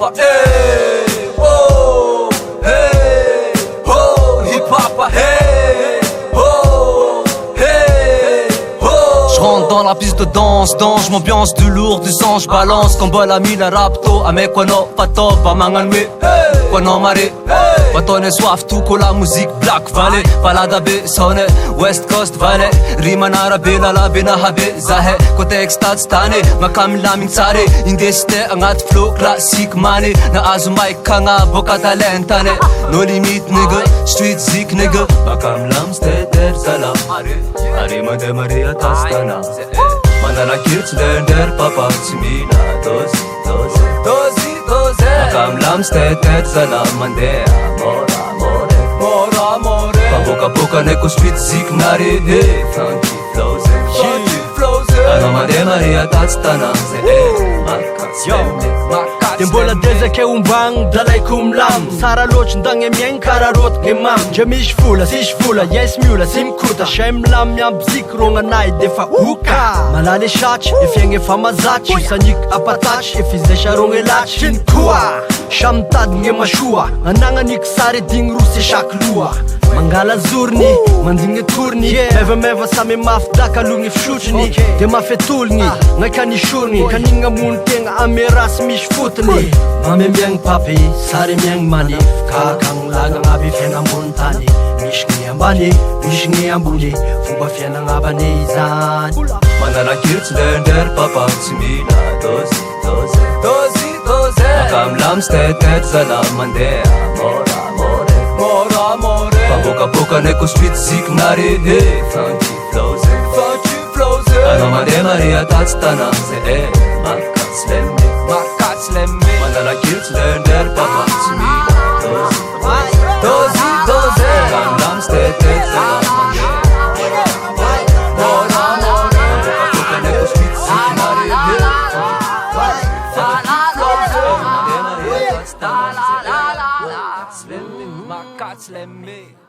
hip-hop, hey, oh, hey, oh, hip-hop, hey, oh, hey, oh. J'rentre dans la piste de danse, m'ambiance du lourd, du sang, j'balance. Combo la mine rapto, ame quano pato, va manganwe, quano mare. Patone soif, tout que la musique Black Valley. Balada be sonne, West Coast Valley. Rima narabe, lalabe na habe, zahe. Kote extats tane, makam laming tsare. Indeste angat flow, classique money. Na azu mic kanga, boka talentane. No limit nigga, street zik nigga. Makam lam steter salam. Are made maria tastana. Manala kids learn their papa simila. Dozi, dozi, dozi, dozi. Makam lam steter salam mandea. Mora, more. Paboka neko street zik nare. Funky flows, funky flows. Ano made maria tastana. Dem bola deza ke umbang dalai kumlam Sara loch ndang e mien kararot ke mam Jamish fula, sish fula, yes mula, sim kuta Shem lam yam bzik ronga nai defa uka Malale shach, if yeng e fama zach Sanik apatach, if is desha rong e lach Chin kua, sham tad nge mashua Ananga nik sare ding ruse shak lua Mangala zurni, mandinge turni Meva sami maf daka lungi fshutni De mafetulni, ngai kani shurni Kaninga muntenga ameras mish futni Mame miang papi, sare miang mani Kakang lagang abi fena muntani Mish ngiyambani, mish ngiyambuni Fumba fena ngabani izan Manala kids learn their papa simila. Dozi, dozi, dozi, dozi. Makam lam steter salam mandea. Mora, more, mora, more. Paboka neko street zik nare. Funky flows, funky flows. Ano made maria tastana. Makat slemme, makat slemme. Manala kids learn their papa simila. Dozi, dozi, dozi. Makam lam steter salam mandea. Slim me.